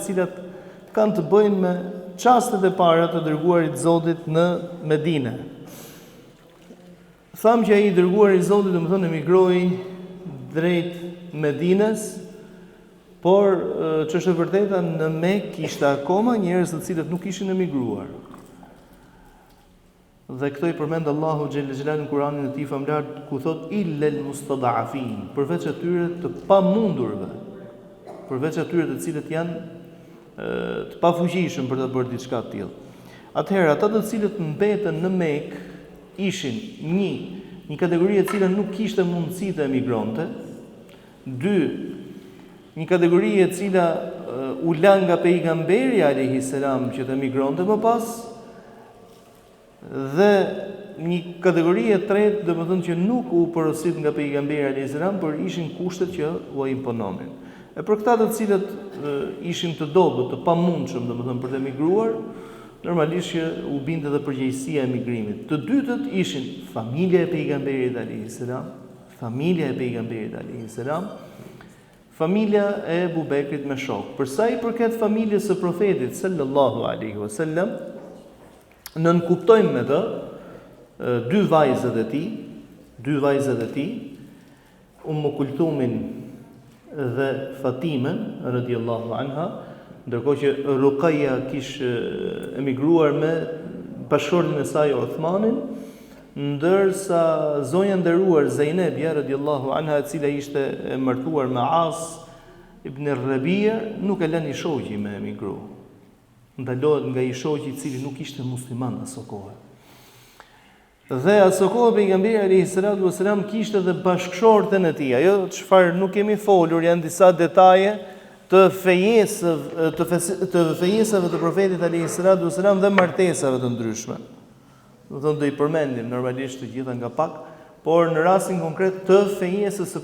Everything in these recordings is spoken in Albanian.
cilat kanë të bëjnë me çastet e para të dërguarit Zotit në Medinë. Tham që ai i dërguari i Zotit domethënë emigroi drejt Medinës, por ç'është e vërteta në Mekë kishte akoma njerëz të cilët nuk kishin emigruar. Dhe këto i përmend Allahu xhel xhelal në Kur'anin e tij famlar ku thot illal mustada'afin, përveç atyre të pamundurve, përveç atyre të cilët janë të pafuqishëm për të bërë diçka të tillë. Atëherë ata të cilët mbetën në Mekë ishin një kategori e cila nuk kishte mundësi të emigronte, dy, një kategori e cila u la nga pejgamberi alayhi salam që të emigronte më pas, dhe një kategori e tretë, domethënë që nuk u porosit nga pejgamberi alayhi salam, por ishin kushtet që u impononin. E për këta të cilët ishin të dobët, të pamundshëm, domethënë për të emigruar, normalisht që u binte edhe përgjegjësia e emigrimit. Të dytët ishin familja e pejgamberit alayhi salam, familja e pejgamberit alayhi salam, familja e Abu Bekrit me shok. Për sa i përket familjes së profetit sallallahu alaihi wasallam, nën kuptojmë me të dy vajzat e tij, Kulthumin dhe Fatimen radhiyallahu anha, ndërkohë që Ruqayya kishte emigruar me bashkëshortin e saj Uthmanin, ndërsa zonja nderuar Zainabja radhiyallahu anha, e cila ishte e martuar me As ibn Rabi'a, nuk e lënë shoqi me emigru. Ndalohet nga i shoqi i cili nuk ishte musliman aso kohë. Dhe aso kohë pejgamberi alayhi salatu wasalam kishte edhe bashkëshorten e tij. Ajo çfarë nuk kemi folur janë disa detaje të fejesave të profetit alayhi salatu wasalam dhe martesave të ndryshme. Do i përmendim normalisht të gjitha nga pak, por në rastin konkret të fejesës së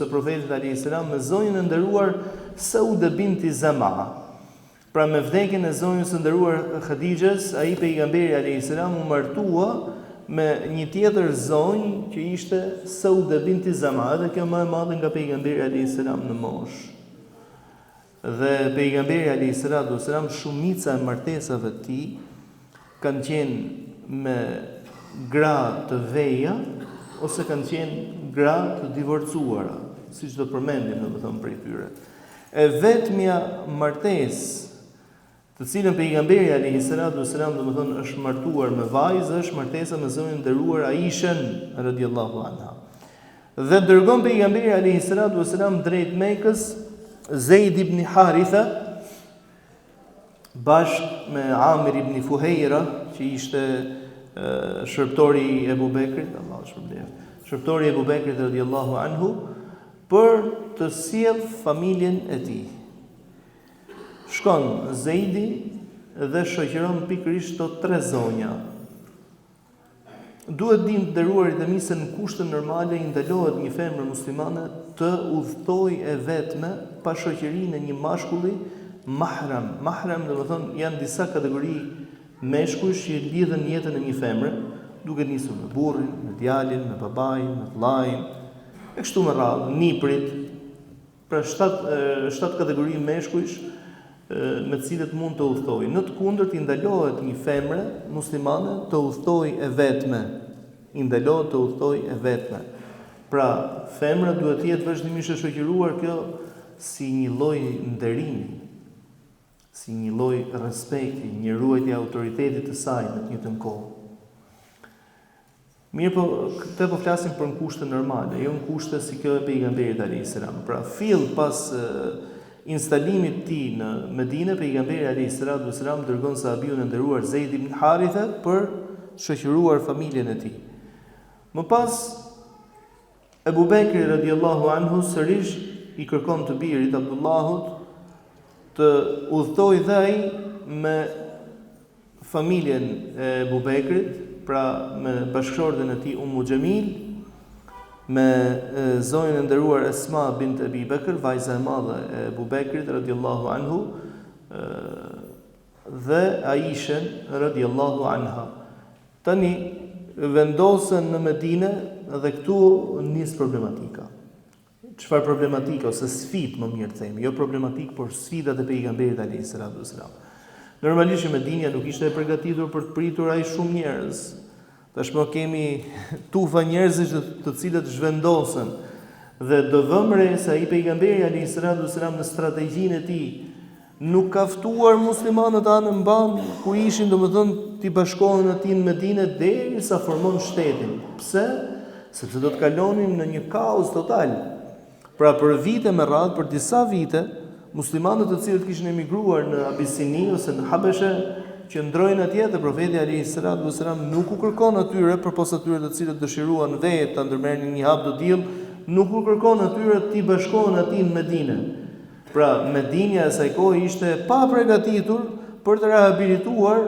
profetit alayhi salam me zonjën e nderuar Sauda binti Zama. Pra me vdekjen e zonjës së nderuar Khadijës, ai pejgamberi alayhi salam u martua me një tjetër zonjë që ishte Sauda binti Zama, dhe kjo më e madhe nga pejgamberi alayhi salam në moshë. Dhe pejgamberi alayhi salatu wasalam, shumica e martesave të tij kanë qenë me gra të veja ose kanë qenë gra të divorcuara, siç do përmendim domethënë për tyre. E vetmja martesë të cilën pejgamberi alayhi salatu wasalam domethënë është martuar me vajzë, është martesa me zonjën e nderuar Aishën radhiyallahu anha. Dhe dërgon pejgamberi alayhi salatu wasalam drejt Mekës Zeid ibn Haritha bashkë me Amir ibn Fuhejra, që ishte shërptori i Ebu Bekrit, shërptori i Ebu Bekrit radhiyallahu anhu, për të sjell familjen e tij. Shkon Zeidi dhe shoqëron pikërisht to tre zonja. Duhet dim të nderuarit e mi se në kushte normale i ndalohet një femër muslimane të udhtojë e vetme pa shoqërinë e një mashkulli mahram. Mahram domethënë janë disa kategori meshkujsh që lidhen jetën e një femre, duke nisur me burrin, me djalin, me babain, me vllain, e kështu me radhë, niprit. Pra 7 kategori meshkujsh me të cilët mund të udhtojë. Në të kundërt i ndalohet një femre muslimane të udhtojë e vetme. I ndalohet të udhtojë e vetme. Pra, femra duhet të jetë vazhdimisht e shoqëruar kjo si një lloj nderimi, si një lloj respekti, një ruajtje e autoritetit të saj në të njëjtën kohë. Mirë, po këtë po flasim për në kushte normale, jo në kushte si kjo e pejgamberit alayhis salam. Pra, fill pas instalimit të tij në Medinë, pejgamberi alayhis salam dërgon sahabiun e nderuar Zeid ibn Haritha për të shoqëruar familjen e tij. Më pas Ebu Bekri radhiyallahu anhu sërish i kërkon të birit Abdullahut të udhtojë dhe ai me familjen e Ebu Bekrit, pra me bashkëshorten e tij Jamil, me zonjën e nderuar Esma bint Abi Bekr, vajza e madhe e Ebu Bekrit radhiyallahu anhu, dhe Aishën radhiyallahu anha. Tani vendosen në Medinë dhe këtu nis problematika. çfarë problematika ose sfidë më mirë të themi, jo problematik, por sfidat e pejgamberit alayhis salam. Normalisht Medinja nuk ishte e përgatitur për të pritur ai shumë njerëz. Tashmë kemi tufa njerëzish të cilët zhvendosen dhe do vëmë re se ai pejgamberi alayhis salam në strategjinë e tij nuk ka ftuar muslimanët anë mban ku ishin domethënë t'i bashkohen atij në Medinë derisa formon shtetin. Pse? Sepse do të kalonin në një kaos total. Pra për vite me radhë, për disa vite, muslimanët të cilët kishin emigruar në Abisini ose në Habeshe, që ndrojnë atje dhe profeti alayhis salam nuk u kërkon atyre përpos atyre të cilët dëshiruan vetë ta ndërmerrnin një hap të diell, nuk u kërkon atyre të bashkohen atij në Medinë. Pra Medinja e asaj kohe ishte pa përgatitur për të rehabilituar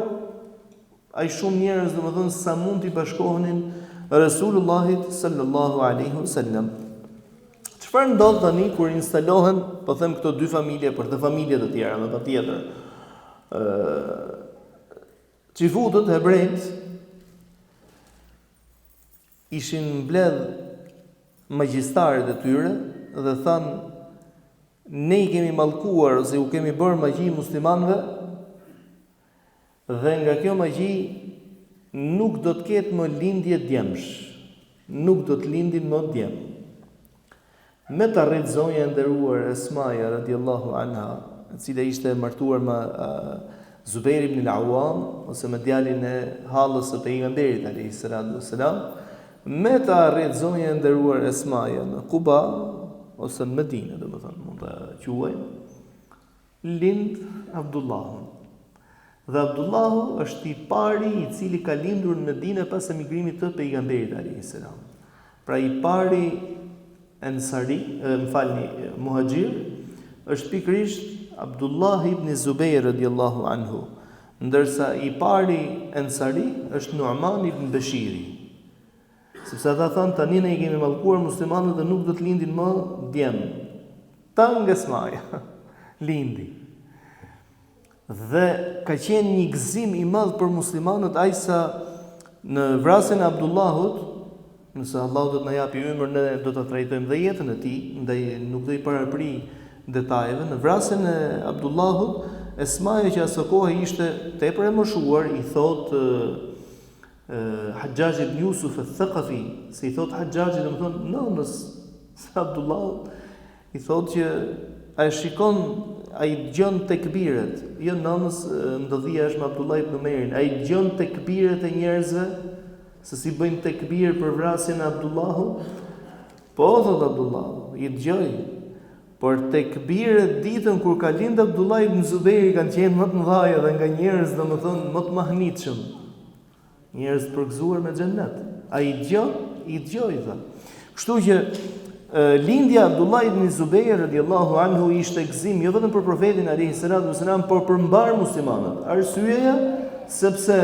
ai shumë njerëz domethënë sa mund t'i bashkohenin Resulullahit sallallahu alaihi wasallam. Çfarë ndodh tani kur instalohen, po them këto dy familje për të familje të tjera, më patjetër. Çifutët hebrejt ishin mbledh magjistarët e tyre dhe thanë ne i kemi mallkuar ose u kemi bërë magji muslimanëve dhe nga kjo magji nuk do të ketë më lindje djemsh. Nuk do të lindin më djem. Me të arrit zonja e nderuar Esmaja radiallahu anha, e cila ishte martuar me Zubair ibn al-Awwam ose me djalin e hallës së pejgamberit alayhis salam, me të arrit zonja e nderuar Esmaja në Quba ose në Medinë, domethënë mund ta quajmë, lind Abdullahu. Dhe Abdullahu është i pari i cili ka lindur në Medinë pas emigrimit të pejgamberit alayhis salam. Pra i pari Ensari, muhaxhir, është pikërisht Abdullah ibn Zubair radiallahu anhu, ndërsa i pari Ensari është Nu'man ibn Bashiri. Sepse ata thanë tani ne i kemi mallkuar muslimanët dhe nuk do të lindin më djem. Ta nga Esmaja lindi. Dhe ka qenë një gëzim i madh për muslimanët ajsa në vrasjen e Abdullahut, nëse Allahu do të na japi ymër, ne do ta trajtojmë dhe jetën e tij, ndaj nuk do i parapri detajeve. Në vrasjen e Abdullahut, Esmaja që asaj kohe ishte tepër e moshuar, i thotë Hajjaj ibn Yusuf al-Thaqafi, se i thot Hajjaj, domethënë nënës së Abdullahut, i thot që ai shikon, ai dëgjon tekbiret, jo nënës, ndodhia është me Abdullah ibn Umairin, ai dëgjon tekbiret e njerëzve se si bëjnë tekbir për vrasjen e Abdullahut. Po thot Abdullahu, i dëgjoj, por tekbiret ditën kur ka lind Abdullah ibn Zubairi kanë qenë më të mëdha dhe nga njerëz domethënë më të mahnitshëm. Njerëz të përgëzuar me xhennet. Ai i dëgjoi tha. Kështu që lindja Abdullah ibn Zubair radiallahu anhu ishte gëzim jo vetëm për profetin alayhis salam, por për mbar muslimanët. Arsyeja sepse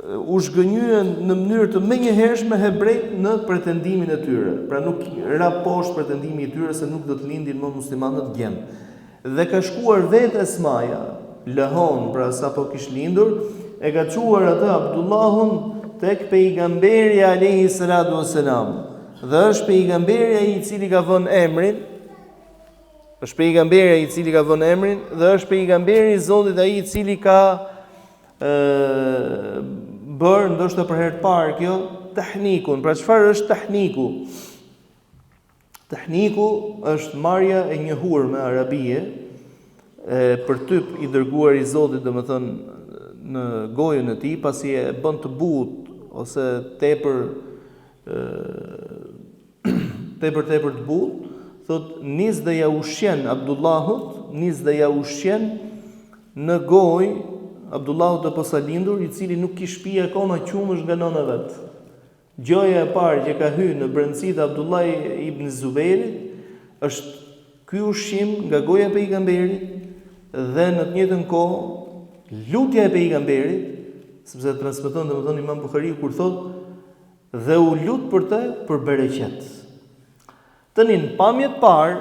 u zhgënjyen në mënyrë të menjëhershme hebrejt në pretendimin e tyre. Pra nuk ra poshtë pretendimi i tyre se nuk do të lindin më muslimanët djem. Dhe ka shkuar vetë Esmaja, lehon, pra sapo kish lindur, e ka quar atë Abdullahun tek pejgamberi alayhis salam. Dhe është pejgamberi ai i cili ka vënë emrin, është pejgamberi ai i cili ka vënë emrin dhe është pejgamberi i Zotit ai i cili ka bërë ndoshta për herë të parë kjo tahnikun. Pra çfarë është tahniku? Tahniku është marrja e njohurme arabie për typ i dërguar i Zotit, domethënë në gojën e tij, pasi e bën të butë ose tepër të butë, thot nis dhe ja ushqen Abdullahut, nis dhe ja ushqen në gojë Abdullahut të posa lindur, i cili nuk kish pi akoma qumësh nga nëna vet. Gjoja e parë që ka hyrë në brendësitë e Abdullah ibn Zubairit është ky ushqim nga goja e pejgamberit dhe në të njëjtën kohë lutja e pejgamberit, sepse transmeton domethënë Imam Buhariu kur thotë dhe u lut për të për bereqet. Tani në pamjet parë,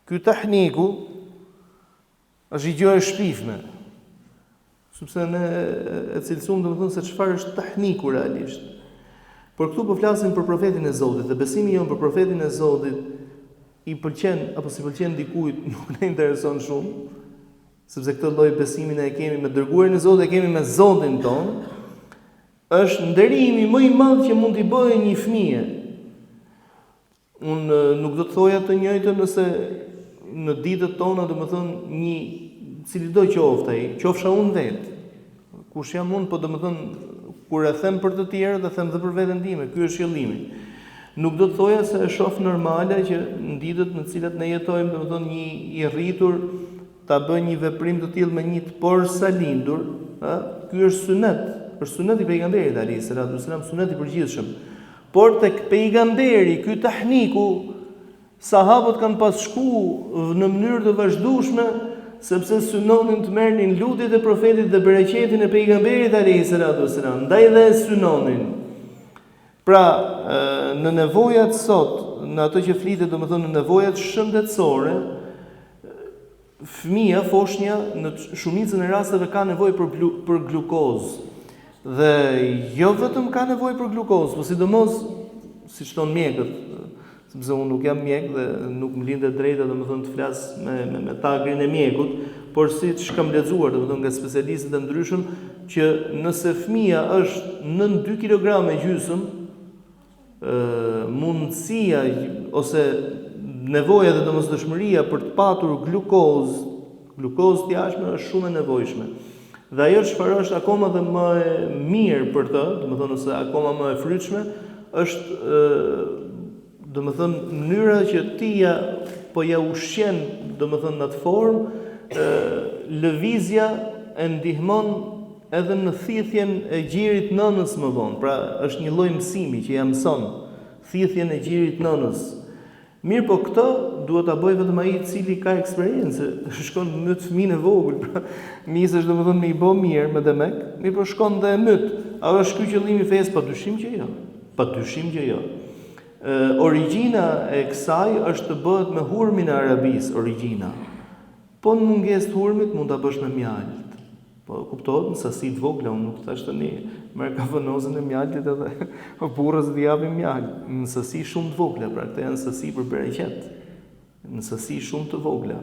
ky tahniku është i gjë e shpifme. Sepse ne e cilësojmë domethënë se çfarë është tahniku realisht. Por këtu po flasim për profetin e Zotit, dhe besimi jonë për profetin e Zotit i pëlqen apo si pëlqen dikujt nuk na intereson shumë, sepse këtë lloj besimi ne e kemi me dërguarin e Zotit, e kemi me Zotin ton, është nderimi më i madh që mund t'i bëjë një fëmijë. Unë nuk do të thoja të njëjtën nëse në ditët tona, domethënë një cili do qoftë ai, qofsha unë vetë. Kush jam unë, po domethënë kur e them për të tjerët, e them dhe për veten time. Ky është qëllimi. Nuk do të thoja se e shoh normale që në ditët në të cilat ne jetojmë, domethënë një i rritur ta bëjë një veprim të tillë me një të porsalindur, ë? Ky është sunet. Është sunet i pejgamberit alayhis salam, sunet i përgjithshëm. Por tek pejgamberi, ky tahniku, sahabët kanë pas shku në mënyrë të vazhdueshme, sepse synonin të merrnin lutjet e profetit dhe bereqetin e pejgamberit alayhis salam, ndaj dhe synonin. Pra, në nevojat sot, në ato që flitet, domethënë në nevojat shëndetësore, fëmia, foshnja në shumicën e rasteve ka nevojë për glukozë. Dhe jo vetëm ka nevojë për glukozë, por sidomos siç thon mjekët, sepse unë nuk jam mjek dhe nuk më lindet drejta domethënë të flas me tagrin e mjekut, por siç kam lexuar domethënë nga specialistët e ndryshëm që nëse fëmia është nën 2 kg e gjysmë, mundësia ose nevoja dhe domosdoshmëria për të patur glukozë të jashtme është shumë e nevojshme. Dhe ajo çfarë është akoma dhe më e mirë për të, domethënë ose akoma më e frytshme, është domethënë mënyra që ti po ja ushqen domethënë në atë formë, lëvizja e ndihmon edhe në thithjen e gjirit nënës më vonë. Pra është një lloj mësimi që ja mëson thithjen e gjirit nënës. Mirë, po këtë duhet ta bëj vetëm ai i cili ka eksperiencë, shkon me fëmijën e vogël, pra nisesh domethënë me i bë mirë me demek, mirë po shkon dhe e myt. A është ky qëllimi i fesë? Padyshim që jo. Padyshim që jo. Origjina e kësaj është të bëhet me hurmin e Arabisë, origjina. Po në mungesë të hurmit mund ta bësh me mjalt. Po kuptohet në sasi të vogla, unë nuk thash tani merr kafanozën e mjaltit edhe burrës t'i japim mjalt. Në sasi shumë të vogla, pra këto janë sasi për bereqet. Në sasi shumë të vogla.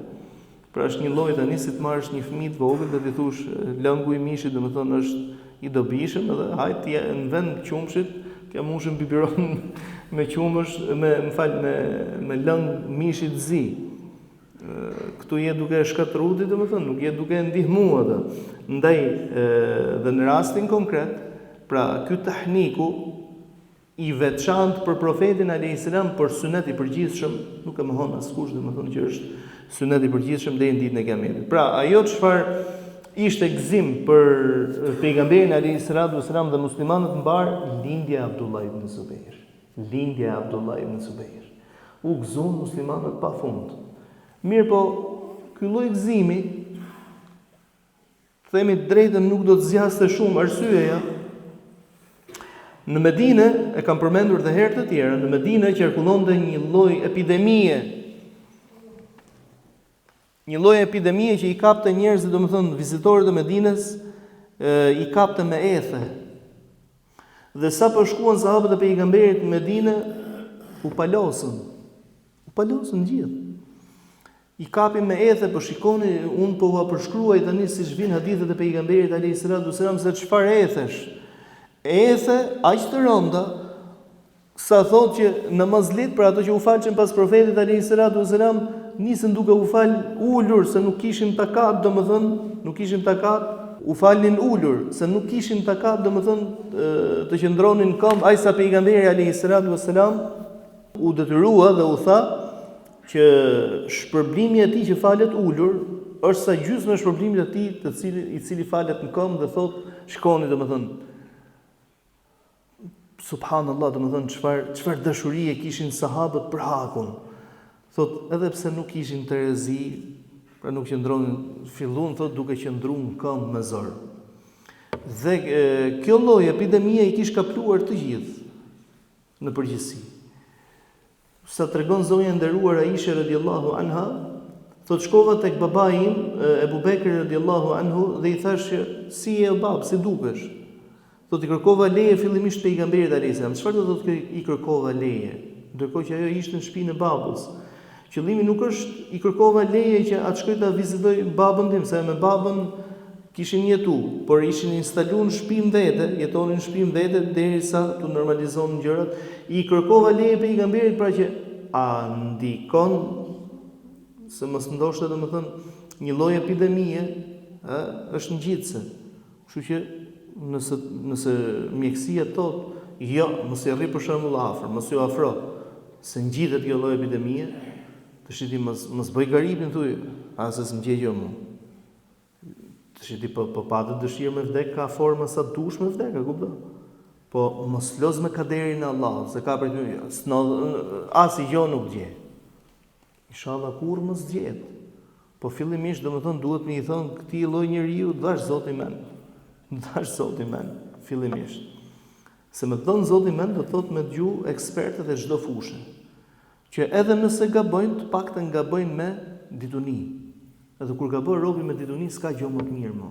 Pra është një lloj tani si të marrësh një fëmijë të vogël dhe t'i thosh lëngu i mishit, domethënë është i dobishëm edhe hajt në vend të qumshit, ke mushën biberon me qumësh, me lëng mishit zi. Këtu je duke shkatruar, domethënë nuk je duke ndihmuar atë. Ndaj dhe në rastin konkret, pra ky tahniku i veçantë për profetin alayhis salam, për sunet i përgjithshëm, nuk e mohon askush, domethënë që është sunet i përgjithshëm deri në ditën e Kiametit. Pra ajo çfarë ishte gëzim për pejgamberin alayhis salam dhe muslimanët mbar, lindja e Abdullah ibn Zubair. Lindja e Abdullah ibn Zubair. U gëzuan muslimanët pafund. Mirë po, ky lloj gëzimi, themi drejtën nuk do të zgjaste shumë, arsyeja. Në Medinë, e kam përmendur dhe herë të tjera, në Medinë qarkullonte një lloj epidemie. Një lloj epidemie që i kapte njerëzit, domethënë vizitorët e Medinës, i kapte me ethe. Dhe sa po shkuan sahabët e pejgamberit në Medinë, u palosën. U palosën gjithë. I kapin me ethe, po shikoni, unë po ua përshkruaj tani siç vijnë hadithet e pejgamberit alayhis salam se çfarë ethesh. Ethe aq të rënda sa thotë që namazlit për ato që u falçën pas profetit alayhis salam nisën duke u fal ulur se nuk kishin takat, domethënë nuk kishin takat, u falnin ulur se nuk kishin takat, domethënë të qëndronin këmbë, ai sa pejgamberi alayhis salam u detyrua dhe u tha që shpërblimi i tij që falet ulur është sa gjysmë shpërblimit të tij i cili falet në këmbë dhe thotë shkoni domethënë subhanallahu, domethënë çfarë dashurie kishin sahabët për hakun. Thotë edhe pse nuk kishin terezi, pra nuk qëndronin, filluan thotë duke qëndruar në këmbë me zor. Dhe kjo lloj epidemie i kish kapluar të gjithë në përgjithësi. Sa tregon zonja e nderuar Aisha radhiyallahu anha, thotë shkova tek babai im Ebu Bekri radhiyallahu anhu dhe i thash si je bab, si dukesh? Thotë i kërkova leje fillimisht pejgamberit alayhis salam. Çfarë do thotë i kërkova leje? Ndërkohë që ajo ishte në shtëpinë e babës. Qëllimi nuk është i kërkova leje që atë shkoj ta vizitoj babën tim, se me babën kishin jetu, por ishin instaluar në shtëpinë vete, jetonin në shtëpinë vete derisa tu normalizohen gjërat. I kërkova leje pejgamberit pra që a ndikon se mos ndoshta domethënë një lloj epidemie, është ngjitse. Kështu që nëse mjekësia thotë jo, mos i rri për shembull afër, mos ju afro, se ngjitet kjo lloj epidemie, të shiti mos bëj garipin thuj, as s'm gjej jo mua. Të shiti po patë dëshirë me vdek, ka forma sa dush me vdek, e kupton? Po mos loz me kaderin e Allahut, se ka për ty, as i jo nuk gjej. Inshallah kur mos gjet. Po fillimisht domethënë duhet më i thon këtij lloj njeriu, dash Zoti men. Dash Zoti men, fillimisht. Se me thon Zoti men do thot me dëgju ekspertët e çdo fushë. Që edhe nëse gabojnë, të paktën gabojnë me dituni. Edhe kur gabon robi me dituni, s'ka gjë më të mirë më.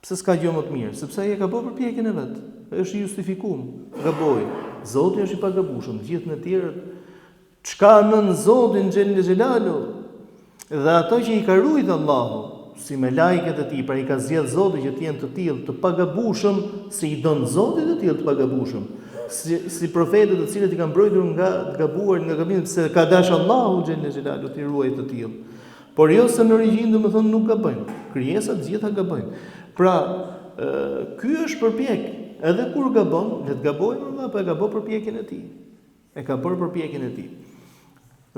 Pse s'ka gjë më të mirë? Sepse ai e gabon për pjekjen e vet. Është i justifikuar. Gaboi. Zoti është i pagabueshëm, gjithë në tjerët çka nën Zotin xhel xhelalu. Dhe ato që i ka ruajtur Allahu, si me lajket e tij, pra i ka zgjedh Zoti që të jenë të tillë të pagabueshëm, si i don Zoti të tillë të pagabueshëm. Si profetët të cilët i kanë mbrojtur nga të gabuar, nga gabimi, se ka dash Allahu xhel xhelalu të ruajë të tillë. Por jo se në origjinë domethënë nuk gabojnë. Krijesat gjitha gabojnë. Pra, ky është përpjek. Edhe kur gabon, le të gabojë, Allah, po e gabon përpjekjen e tij. E ka bërë përpjekjen e tij.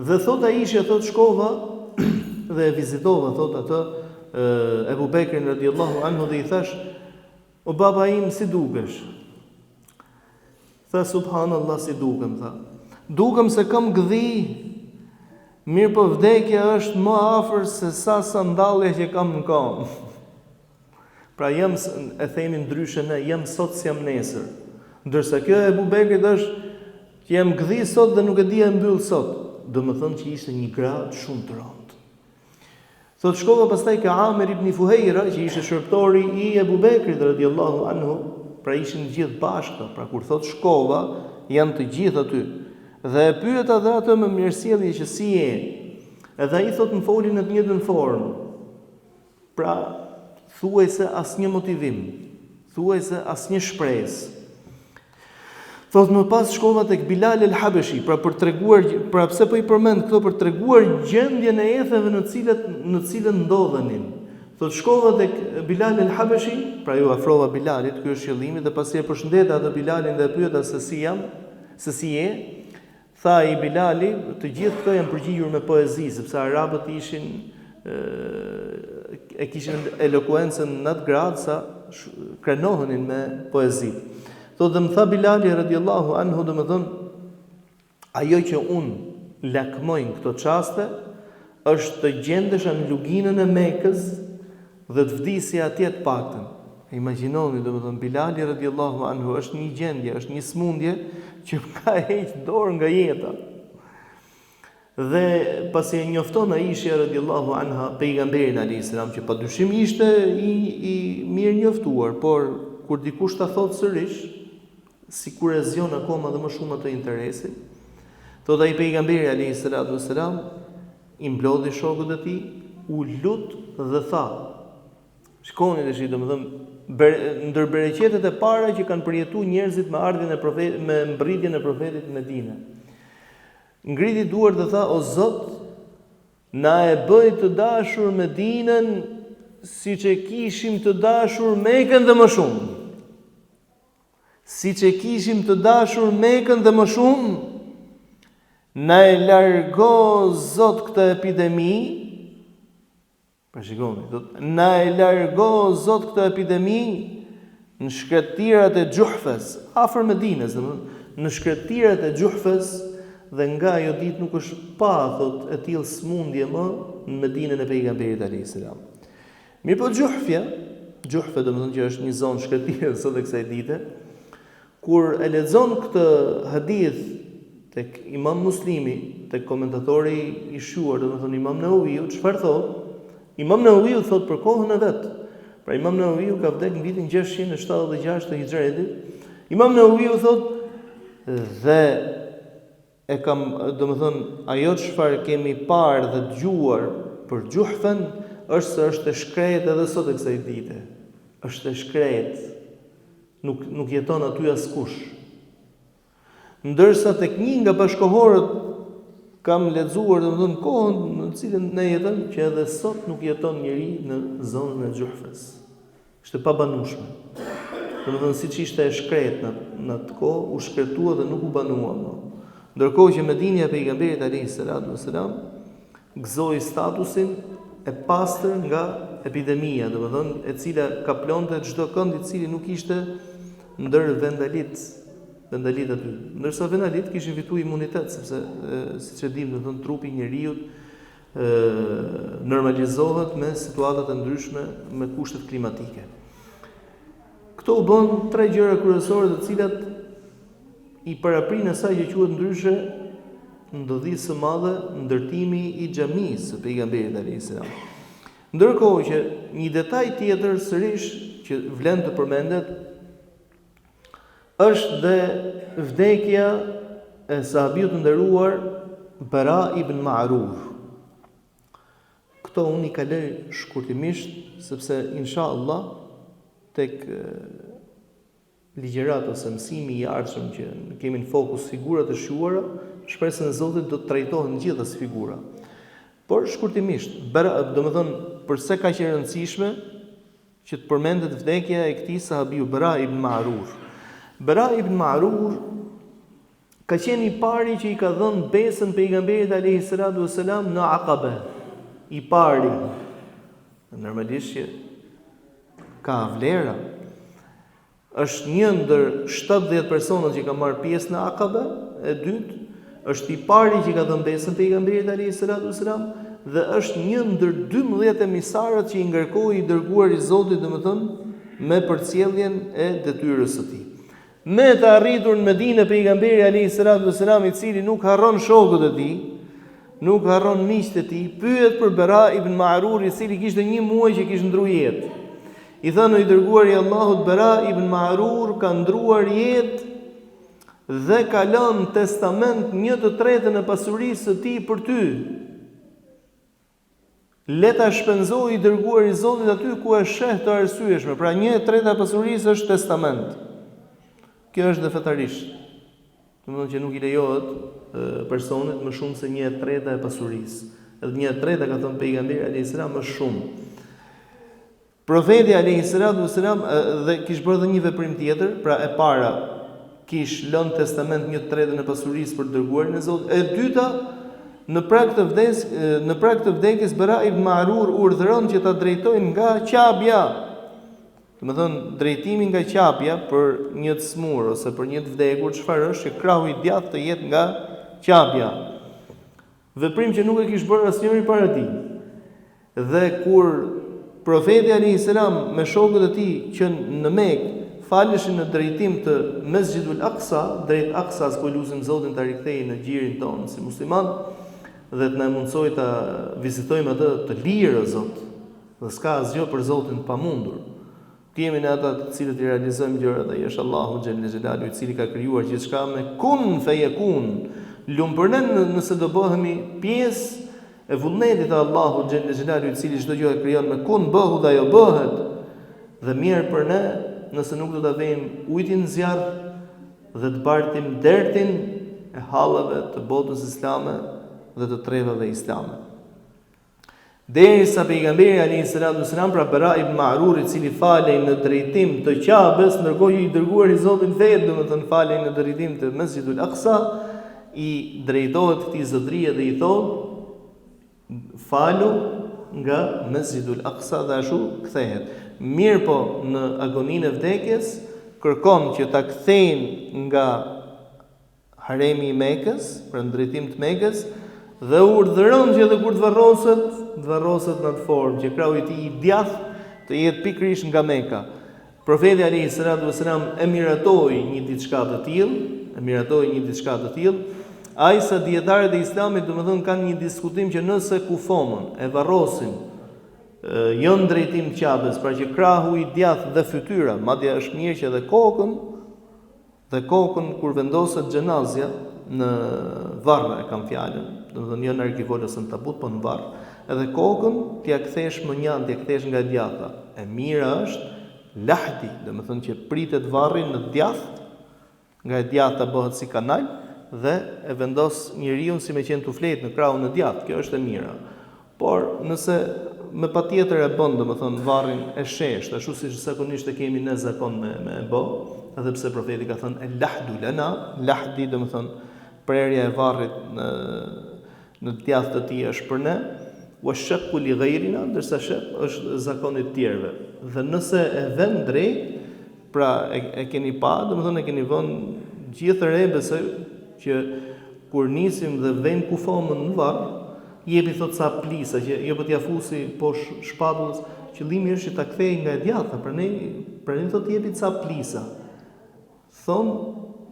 Dhe thot ai ishte thot shkova dhe e vizitova thot atë Ebu Bekrin radhiyallahu anhu dhe i thash: "O baba im, si dukesh?" Tha: "Subhanallah, si dukem", tha. "Dukem se kam gdhi. Mirë po vdekja është më afër se sa sandalle që kam në kam." Pra jam, e themi ndryshe ne, jam sot si jam nesër. Ndërsa kjo Ebu Bekrit është që jam gdhi sot dhe nuk e di e mbyll sot. Do më thënë që ishte një grad shumë të rëndë. Thot shkova pastaj ka Amir ibn Fuhejra, që ishte shërptori i Ebu Bekrit radhiyallahu anhu, pra ishin gjithë bashkë, pra kur thot shkova, janë të gjithë aty. Dhe e pyeta dhe atë me mirësjellje që si je. Edhe ai thot më folin në të njëjtën formë. Pra thuajse asnjë motivim, thuajse asnjë shpresë. Thot më pas shkova tek Bilal el-Habeshi, pra për treguar, pra pse po i përmend këto për treguar gjendjen e etheve në të cilën ndodhenin. Thot shkova tek Bilal el-Habeshi, pra ju afrova Bilalit, ky është qëllimi, dhe pasi e përshëndeta atë Bilalin dhe e pyeta se si jam, se si je. Tha i Bilali, të gjithë këto janë përgjigjur me poezi, sepse arabët e kishin elokuencën në atë grad sa krenohenin me poezi. Thotë dhe më tha Bilali radhiyallahu anhu, dhe më thënë, ajo që unë lakmojnë këto qaste, është të gjendesha në luginën e Mekës dhe të vdisja atje të paktën. Imagjinoni, dhe më thënë, Bilali radhiyallahu anhu është një gjendje, është një smundje që ka heqë dorë nga jeta. Dhe pasi e njofton Aisha radhiyallahu anha pejgamberin alayhis salam, që padyshim ishte i mirë njoftuar, por kur dikush ta thotë sërish, sikur e zgjon akoma dhe më shumë atë interesin, thotë ai pejgamberi alayhis salam, i mblodhi shokët e tij, u lut dhe tha: "Shkoni tash, domethënë, ndër bereqetet e para që kanë përjetuar njerëzit me ardhmën e profetit, me mbërritjen e profetit në Medinë. Ngriti duart dhe tha: O Zot, na e bëj të dashur Medinën siç e kishim të dashur Mekën dhe më shumë. Siç e kishim të dashur Mekën dhe më shumë, na e largo Zot këtë epidemi." Pra shikoni, na e largo Zot këtë epidemi në shkretirat e Gjuhfes, afër Medinës, në shkretirat e Gjuhfes, dhe nga ajo ditë nuk është pa, thot, e tillë smundje më në Medinën e pejgamberit alayhis salam. Mirë po Gjuhfe domethënë që është një zonë shkretire sot e kësaj dite, kur e lexon këtë hadith tek Imam Muslimi, tek komentatori i shuar, domethënë Imam Nawawiu, çfarë thot? Imam Nawawiu thot për kohën e vet, Pra Imam Nawawiu ka vdekur në vitin 676 të Hijretit. Imam Nawawiu thotë dhe e kam, domethënë, ajo çfarë kemi parë dhe dëgjuar për Gjuhfen është se është e shkretë edhe sot e kësaj dite. Është e shkretë. Nuk jeton aty askush. Ndërsa tek një nga bashkohorët kam lexuar domethënë kohën në cilën ne jetojmë që edhe sot nuk jeton njeri në zonën e Gjuhfës. Është e pabanueshme. Domethënë siç ishte e shkretë në atë kohë, u shkretua dhe nuk u banua më. Ndërkohë që Medinja e pejgamberit alayhis salam gëzoi statusin e pastër nga epidemia, domethënë e cila kaplonte çdo kënd i cili nuk ishte ndër vendalit aty. Ndërsa vendalit kishin fituar imunitet sepse siç e dimë, domethënë trupi i njeriu normalizohet me situatat e ndryshme, me kushtet klimatike. Këto u bën 3 gjëra kryesore të cilat i paraprin asaj që quhet ndryshe ndodhisë së madhe ndërtimi i xhamisë së pejgamberit alayhis salam. Ndërkohë që një detaj tjetër sërish që vlen të përmendet është dhe vdekja e sahabiut të nderuar Bara ibn Ma'rur. Këto unë i kaloj shkurtimisht sepse inshallah tek ligjërat ose mësimi i ardhshëm që kemi në fokus figurat e shuara, shpresën e Zotit do të trajtohen gjithë as figura. Por shkurtimisht, domethënë përse ka qenë e rëndësishme që të përmendet vdekja e këtij sahabiu Bara ibn Ma'rur. Bara ibn Ma'rur ka qenë i pari që i ka dhënë besën pejgamberit alayhis salam në Aqaba. I pari. Normalisht që ka vlera. Është një ndër 70 personat që ka marrë pjesë në Aqaba, e dytë është i pari që ka dhënë besën pejgamberit alayhis salam dhe është një ndër 12 emisarët që i ngarkoi i dërguar i Zotit, domethënë me përcjelljen e detyrës së tij. Me të arritur në Medinë pejgamberi alayhis salam i cili nuk harron shokët e tij, nuk harron miqtë e tij, pyet për Bara ibn Ma'rur i cili kishte 1 muaj që kishte ndruar jetë. I thënë i dërguar i Allahut, Bara ibn Ma'rur ka ndruar jetë dhe ka lënë testament 1/3 e pasurisë së tij për ty. Le ta shpenzoj i dërguar i Zotit aty ku është sheh të arsyeshme. Pra 1/3 e pasurisë është testament. Kjo është dhe fetarisht. Domethënë që nuk i lejohet personit më shumë se 1/3 e pasurisë. Edhe 1/3 ka thënë pejgamberi alayhis salam më shumë. Profeti alayhis salam dhe kish bërë edhe një veprim tjetër, pra e para kish lënë testament 1/3 e pasurisë për dërguarin e Zotit. E dyta, në prag të vdekjes Bara ibn Ma'rur urdhëron që ta drejtojnë nga qabja. Domethënë drejtimi nga qabja për një të smur ose për një të vdekur, çfarë është që krahu i djathtë të jetë nga qabja. Veprim që nuk e kish bërë asnjëri para tij. Dhe kur profeti alayhis salam me shokët e tij që në Mekë faleshin në drejtim të Mesjidul Aqsa, drejt Aqsas ku lutim Zotin ta rikthejë në gjirin tonë si musliman dhe të na mundsoj ta vizitojmë atë të lirë o Zot. Dhe s'ka asgjë për Zotin të pamundur. Ti jemi në ata të cilët i realizojmë gjërat dhe është Allahu xhalla xhelalu i cili ka krijuar gjithçka me kun feyekun. Lumpërnen nëse do bëhemi pjesë e vullnetit të Allahu xhalla xhelalu i cili çdo gjë e krijon me kun bëhu dhe ajo bëhet. Dhe mirë për ne nëse nuk do ta vëjmë ujin zjarr dhe të bartim dertin e hallave të botës islame dhe të trevave islame. Derisa pejgamberi alayhis salam pra Bara ibn Ma'rur i cili falej në drejtim të Qabes, ndërkohë i dërguar i Zotit vetë, domethënë falej në drejtim të Mesjidul Aqsa, i drejtohet këtij zotërie dhe i thotë falu nga Mesjidul Aqsa dhe ashtu kthehet. Mirë po në agoninë e vdekjes kërkon që ta kthejnë nga haremi i Mekës, për drejtim të Mekës, dhe urdhëron që edhe kur të varroset në atë formë që krahu i tij i djathtë të jetë pikërisht nga Meka. Profeti alayhis salam e miratoi një diçka të tillë, ai sa dietarët e Islamit domethënë kanë një diskutim që nëse kufomën e varrosin jo në drejtim të Ka'bes, pra që krahu i djathtë dhe fytyra, madje është mirë që edhe kokën kur vendoset xhenazja në varr e kam fjalën, domethënë jo në arkivol ose në tabut, po në varr, edhe kokën t'ia kthesh më njan, t'ia kthesh nga djatha. E mira është lahdi, domethënë që pritet varri në djathtë, nga e djatha bëhet si kanal dhe e vendos njeriu si me qenë tuflet në krahun e djathtë. Kjo është e mira. Por nëse me patjetër e bën, domethënë varrin e shesht, ashtu siç zakonisht e kemi ne zakon me e bë, edhe pse profeti ka thënë el lahdu lana, lahdi domethënë prerja e varrit në djathtë të tij është për ne, wa shaqu li ghayrina, ndërsa shaq është zakoni të tjerëve. Dhe nëse e vën drejt, pra e keni pa, domethënë e keni vënë gjithë re, besoj që kur nisim dhe vënë kufomën në varr, jepi thot sa plisa që jo po t'ia fusi poshtë shpatullës, qëllimi është që ta kthej nga e djatha, pra ne thot jepi sa plisa. Thon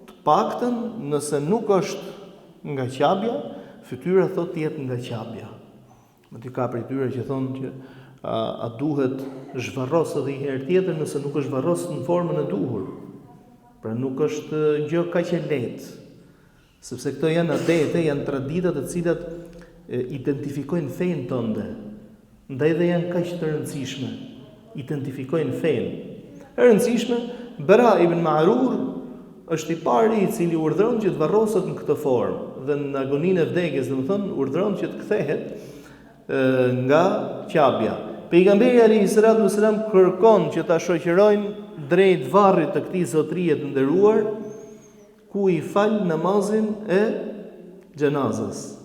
të paktën nëse nuk është nga qabja, fytyra thot të jetë nga qabja. Më t'i ka prej tyre që thonë që a duhet zhvarros edhe një herë tjetër nëse nuk është zhvarros në formën e duhur. Pra nuk është gjë kaq e lehtë. Sepse këto janë adete, janë tradita të cilat identifikojnë fenë tënde. Ndaj dhe janë kaq të rëndësishme. Identifikojnë fenë. E rëndësishme, Bara ibn Ma'rur është i pari i cili urdhëron që të varroset në këtë formë dhe në agoninë e vdekjes, domethënë urdhëron që të kthehet nga qabja. Pejgamberi alayhis salam kërkon që ta shoqërojnë drejt varrit të këtij zotërie të nderuar, ku i fal namazin e xhenazës.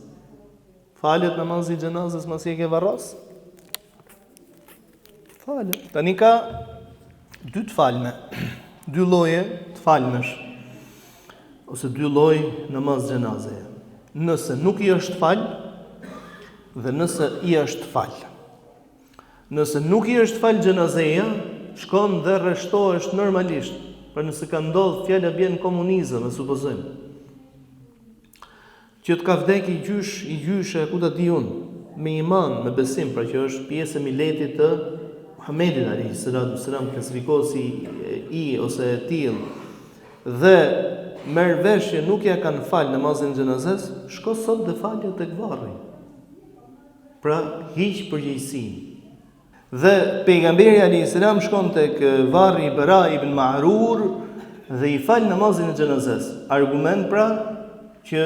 Falet namazi i xhenazës masi e ke varros? Falet. Tani ka dy të falme, dy lloje të falmesh, ose dy lloj namaz xhenazeje. Nëse nuk i është fal, dhe nëse i është fal. Nëse nuk i është fal xhenazeja, shkon dhe rreshtohesh normalisht. Por nëse ka ndodhur fjala bjen komunizëm, e supozojmë, që të ka vdek i gjyshe, ku ta di unë, me iman, me besim, pra që është pjesë e miletit të Muhamedit alayhis salam, klasifikohet si i ose e till, dhe merr vesh që nuk ja kanë fal namazin e xhenazes, shko sot dhe falje tek varri. Pra hiq përgjegjësinë. Dhe pejgamberi alayhis salam shkon tek varri Bara ibn Ma'rur dhe i fal namazin e xhenazes. Argument pra që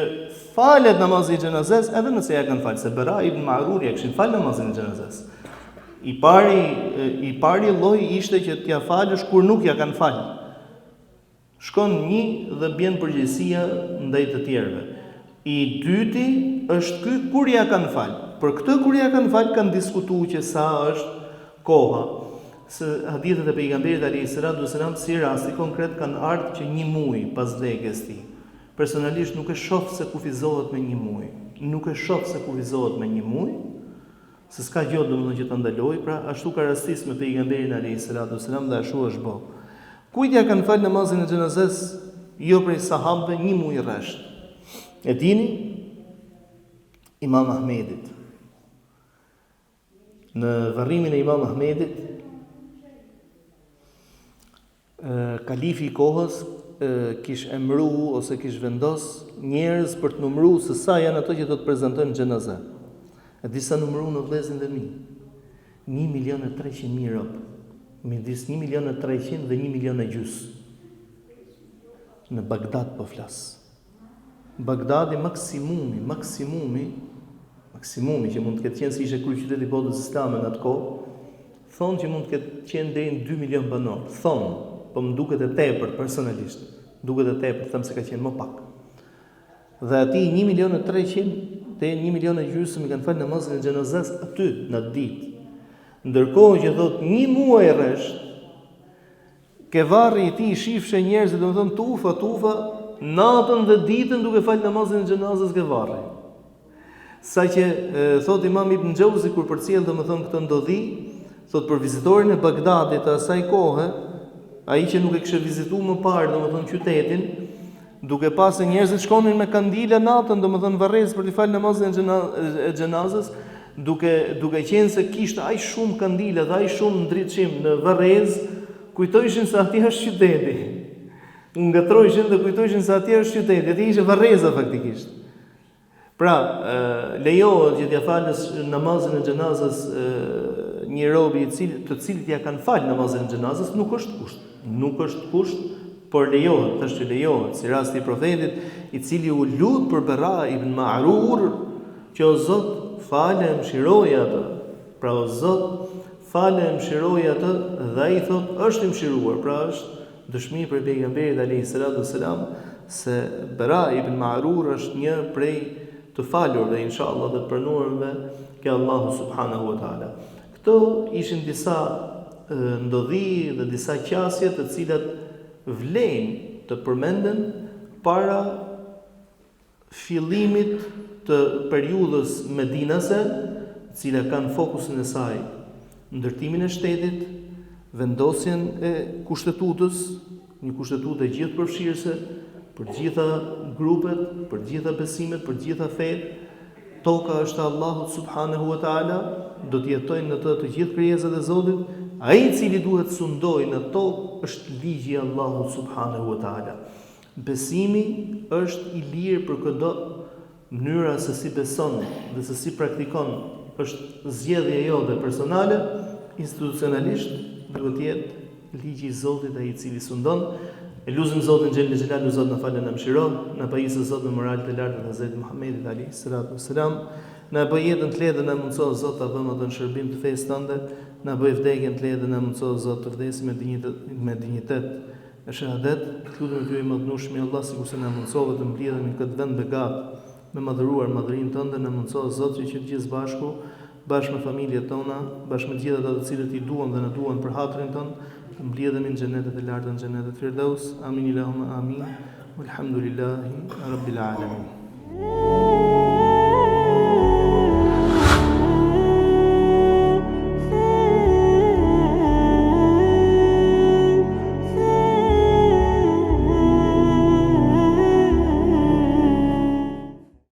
falet namazi i xhenazes edhe nëse ja kanë fal, se Bara ibn Ma'rur ja kishin fal namazin e xhenazes. I pari lloj ishte që t'ja falësh kur nuk ja kanë fal. Shkon një dhe bjen përgjegjësia ndaj të tjerëve. I dyti është ky kur ja kanë fal. Për këtë kur ja kanë fal kanë diskutuar që sa është koha. Se hadithet e pejgamberit alayhis salam si rasti konkret kanë ardhur që një muaj pas vdekjes tij. Personalisht nuk e shoh se kufizohet me një muaj. Nuk e shoh se kufizohet me një muaj. Se s'ka gjë domethënë që ta ndaloj, pra ashtu ka rastis me pejgamberin alayhis salam dhe ashtu është bë. Kujt ja kanë fal namazin e xhenazes, jo prej sahabëve, një muaj rresht. E dini? Imam Ahmedit. Në varrimin e Imam Ahmedit, kalifi i kohës kish emëru ose kish vendos njerëz për të numëruar se sa janë ato që do të prezantojnë xhenazë. E disa numëru në vëllezërin dhe mi, 1.300.000 rob, midis 1.300.000 dhe 1.500.000. Në Bagdad po flas. Bagdadi maksimumi që mund të ketë qenë si ishte kryeqyteti i botës islame në atë kohë, thonë që mund të ketë qenë deri në 2 milion banor. Thonë, po më duket e tepërt personalisht. Duket e tepërt, them se ka qenë më pak. Dhe ati 1.300.000 te 1.500.000 i kanë falë namazin e xhenazes aty në ditë. Ndërkohë që thot një muaj rresht, ke varri i tij shifshe njerëz, domethënë tufa, natën dhe ditën duke falë namazin e xhenazes ke varri. Saqë thot Imam Ibn Xhauzi kur përcjell domethënë këtë ndodhi, thot për vizitorin e Bagdadit të asaj kohe, ai që nuk e kishte vizituar më parë domethënë qytetin, duke pasë njerëzit shkonin me kandila natën, domethënë varrez për të falë namazin e xhenazes, duke qenë se kishte aq shumë kandile dhe aq shumë ndriçim në Varrez, kujtoheshin se atje është qyteti. U ngatroheshin dhe kujtoheshin se atje është qyteti, atje ishte Varreza faktikisht. Pra, lejohet që t'ia falës namazin e xhenazës një robi të cilit ja kanë falë namazin e xhenazës, nuk është kusht. Nuk është kusht, por lejohet, thashë lejohet, si rasti i profetit, i cili u lut për Bara ibn Ma'rur, që o Zot, falë e mëshiroje atë. Pra o Zot, falë e mëshiroje atë, dhe ai thot, është i mëshiruar, pra është dëshmi për pejgamberin alayhis salam se Bara ibn Ma'rur është një prej të falur dhe inshallah dhe të pranuarve ke Allahu subhanahu wa taala. Këto ishin disa ndodhi dhe disa qasje të cilat vlen të përmenden para fillimit të periudhës medinase, cila kanë fokusin e saj ndërtimin e shtetit, vendosjen e kushtetutës, një kushtetutë gjithë përfshirëse për gjitha grupet, për gjitha besimet, për gjitha fetë. Toka është Allahu subhanahu wa taala, do të jetojnë në të gjithë krijesat e Zotit. Ai i cili duhet sundojë në tokë është ligji i Allahut subhanahu wa taala. Besimi është i lirë për çdo mënyra se si beson dhe se si praktikon, është zgjedhja jote personale, institucionalisht duhet të jetë ligji i Zotit ai i cili sundon. E lutëm Zotin xhel xhelalu, Zot na falë, na mëshiron, na pajisë Zot me moral të lartë të Hazrat Muhamedit alayhis salam. Na bëj jetën të lehtë, na mundso Zot ta vëmë atë në shërbim të fesë tënde, na bëj vdekjen të lehtë, na mundso Zot të vdesim me dinjitet e shahadet. Lutem ty i madhnueshmi Allah, sikurse na mundsove të mbledhemi në këtë vend begat me madhëruar madhërinë tënde, na mundso Zot që të gjithë bashku, bashkë me familjet tona, bashkë me gjithë ata të cilët i duan dhe na duan për hatrin tonë, të mbledhemi në xhenetet e larta, në xhenetet Firdaus. Amin Allahumma amin. Walhamdulillahi rabbil alamin.